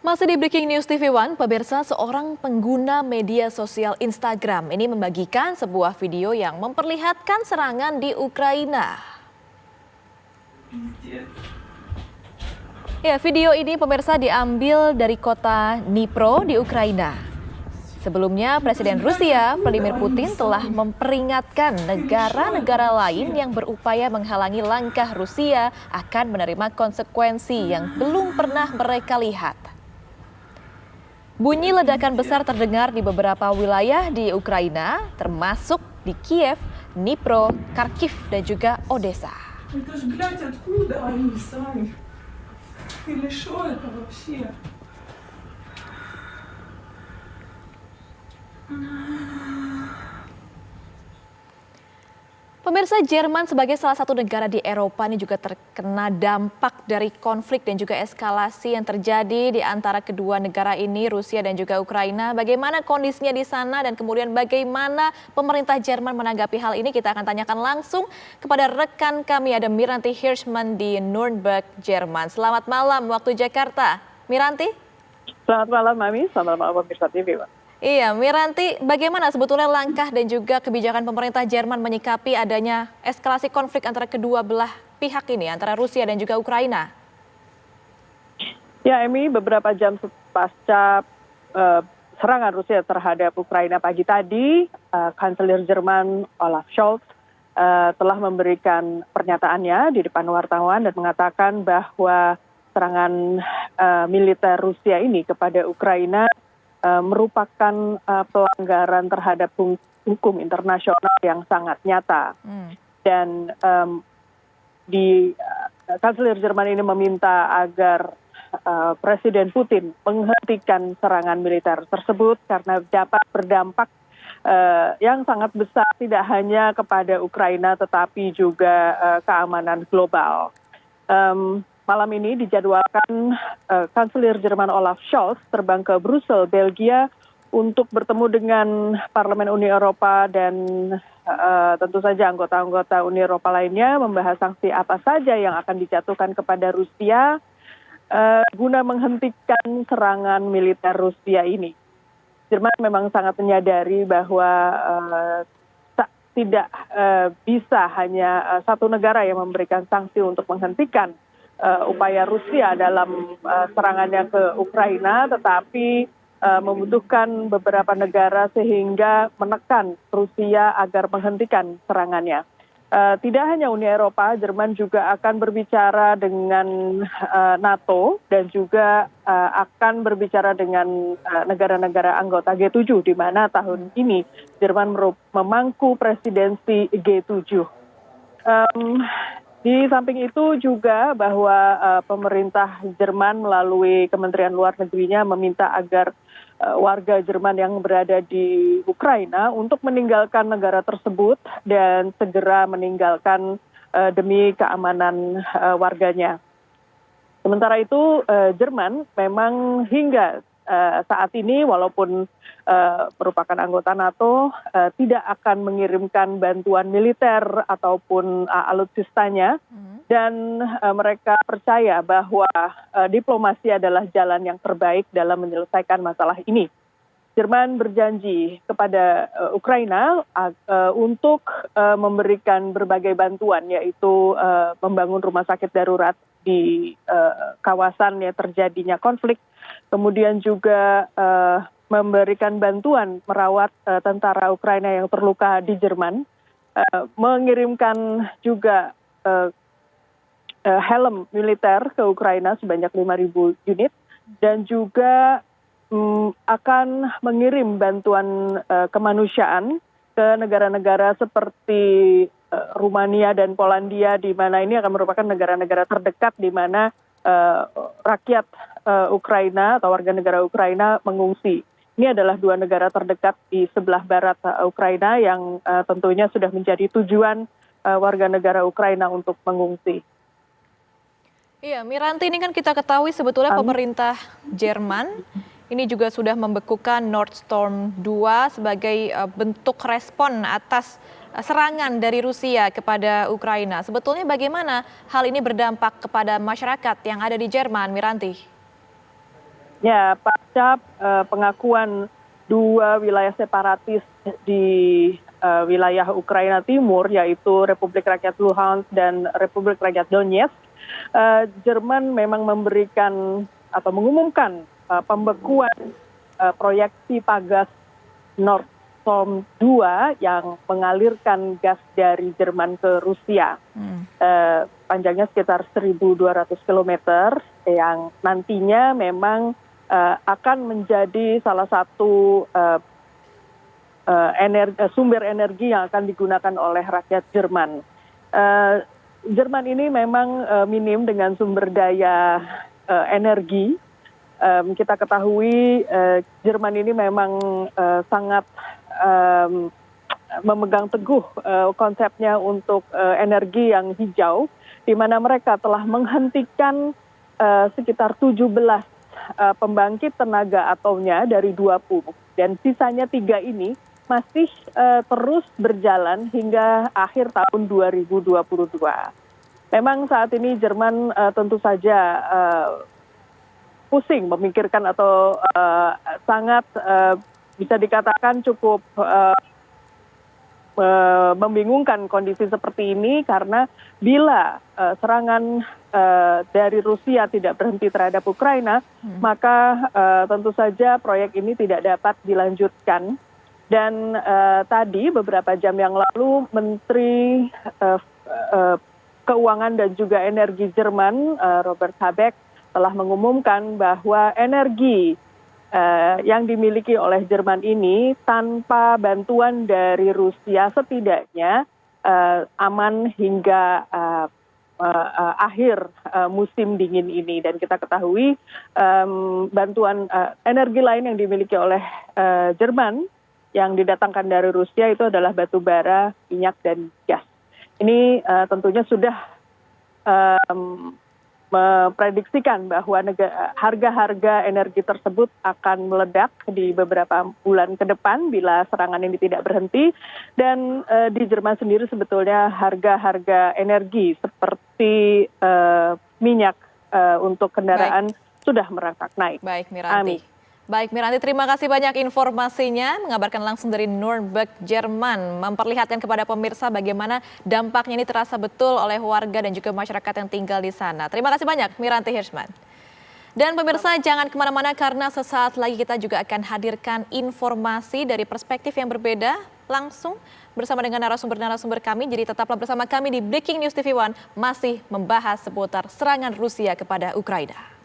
Masih di Breaking News TV One, pemirsa, seorang pengguna media sosial Instagram ini membagikan sebuah video yang memperlihatkan serangan di Ukraina. Ya, video ini pemirsa diambil dari kota Dnipro di Ukraina. Sebelumnya, Presiden Rusia Vladimir Putin telah memperingatkan negara-negara lain yang berupaya menghalangi langkah Rusia akan menerima konsekuensi yang belum pernah mereka lihat. Bunyi ledakan besar terdengar di beberapa wilayah di Ukraina, termasuk di Kiev, Dnipro, Kharkiv, dan juga Odessa. Pemirsa, Jerman sebagai salah satu negara di Eropa ini juga terkena dampak dari konflik dan juga eskalasi yang terjadi di antara kedua negara ini, Rusia dan juga Ukraina. Bagaimana kondisinya di sana dan kemudian bagaimana pemerintah Jerman menanggapi hal ini, kita akan tanyakan langsung kepada rekan kami, ada Miranti Hirschman di Nuremberg, Jerman. Selamat malam waktu Jakarta. Miranti? Selamat malam, Mami. Selamat malam pemirsa TV, Pak. Iya, Miranti, bagaimana sebetulnya langkah dan juga kebijakan pemerintah Jerman menyikapi adanya eskalasi konflik antara kedua belah pihak ini, antara Rusia dan juga Ukraina? Ya, Emi, beberapa jam pasca serangan Rusia terhadap Ukraina pagi tadi, Kanselir Jerman Olaf Scholz telah memberikan pernyataannya di depan wartawan dan mengatakan bahwa serangan militer Rusia ini kepada Ukraina merupakan pelanggaran terhadap hukum internasional yang sangat nyata. Dan Kanselir Jerman ini meminta agar Presiden Putin menghentikan serangan militer tersebut karena dapat berdampak yang sangat besar tidak hanya kepada Ukraina tetapi juga keamanan global. Malam ini dijadwalkan Kanselir Jerman Olaf Scholz terbang ke Brussel, Belgia untuk bertemu dengan Parlemen Uni Eropa dan tentu saja anggota-anggota Uni Eropa lainnya membahas sanksi apa saja yang akan dijatuhkan kepada Rusia guna menghentikan serangan militer Rusia ini. Jerman memang sangat menyadari bahwa tidak bisa hanya satu negara yang memberikan sanksi untuk menghentikan upaya Rusia dalam serangannya ke Ukraina, tetapi membutuhkan beberapa negara sehingga menekan Rusia agar menghentikan serangannya. Tidak hanya Uni Eropa, Jerman juga akan berbicara dengan NATO dan juga akan berbicara dengan negara-negara anggota G7, di mana tahun ini Jerman memangku presidensi G7. Di samping itu juga bahwa pemerintah Jerman melalui Kementerian Luar Negerinya meminta agar warga Jerman yang berada di Ukraina untuk meninggalkan negara tersebut dan segera meninggalkan demi keamanan warganya. Sementara itu Jerman memang hingga saat ini walaupun merupakan anggota NATO tidak akan mengirimkan bantuan militer ataupun alutsistanya dan mereka percaya bahwa diplomasi adalah jalan yang terbaik dalam menyelesaikan masalah ini. Jerman berjanji kepada Ukraina untuk memberikan berbagai bantuan, yaitu membangun rumah sakit darurat di kawasan yang terjadinya konflik, kemudian juga memberikan bantuan merawat tentara Ukraina yang terluka di Jerman, mengirimkan juga helm militer ke Ukraina sebanyak 5.000 unit, dan juga akan mengirim bantuan kemanusiaan ke negara-negara seperti Rumania dan Polandia, di mana ini akan merupakan negara-negara terdekat di mana rakyat Ukraina atau warga negara Ukraina mengungsi. Ini adalah dua negara terdekat di sebelah barat Ukraina yang tentunya sudah menjadi tujuan warga negara Ukraina untuk mengungsi. Iya, Miranti, ini kan kita ketahui sebetulnya pemerintah Jerman ini juga sudah membekukan Nord Stream 2 sebagai bentuk respon atas serangan dari Rusia kepada Ukraina. Sebetulnya bagaimana hal ini berdampak kepada masyarakat yang ada di Jerman, Miranti? Ya, pasca pengakuan dua wilayah separatis di wilayah Ukraina Timur, yaitu Republik Rakyat Luhansk dan Republik Rakyat Donetsk, Jerman memang memberikan atau mengumumkan pembekuan proyek pipa gas Nord Stream 2 yang mengalirkan gas dari Jerman ke Rusia. Panjangnya sekitar 1.200 kilometer yang nantinya memang akan menjadi salah satu sumber energi yang akan digunakan oleh rakyat Jerman. Jerman ini memang minim dengan sumber daya energi. Kita ketahui Jerman ini memang sangat memegang teguh konsepnya untuk energi yang hijau, di mana mereka telah menghentikan sekitar 17 pembangkit tenaga atomnya dari 20, dan sisanya 3 ini masih terus berjalan hingga akhir tahun 2022. Memang saat ini Jerman tentu saja pusing memikirkan atau sangat bisa dikatakan cukup membingungkan kondisi seperti ini, karena bila serangan dari Rusia tidak berhenti terhadap Ukraina, maka tentu saja proyek ini tidak dapat dilanjutkan. Dan tadi beberapa jam yang lalu Menteri Keuangan dan juga Energi Jerman Robert Habeck telah mengumumkan bahwa energi yang dimiliki oleh Jerman ini tanpa bantuan dari Rusia setidaknya aman hingga akhir musim dingin ini. Dan kita ketahui bantuan energi lain yang dimiliki oleh Jerman yang didatangkan dari Rusia itu adalah batu bara, minyak, dan gas. Ini tentunya sudah memprediksikan bahwa harga-harga energi tersebut akan meledak di beberapa bulan ke depan bila serangan ini tidak berhenti. Dan di Jerman sendiri sebetulnya harga-harga energi seperti minyak untuk kendaraan sudah merangkak naik. Baik, Miranti. Baik, Miranti, terima kasih banyak informasinya, mengabarkan langsung dari Nuremberg, Jerman, memperlihatkan kepada pemirsa bagaimana dampaknya ini terasa betul oleh warga dan juga masyarakat yang tinggal di sana. Terima kasih banyak, Miranti Hirschman. Dan pemirsa, jangan kemana-mana karena sesaat lagi kita juga akan hadirkan informasi dari perspektif yang berbeda langsung bersama dengan narasumber-narasumber kami. Jadi tetaplah bersama kami di Breaking News TV One, masih membahas seputar serangan Rusia kepada Ukraina.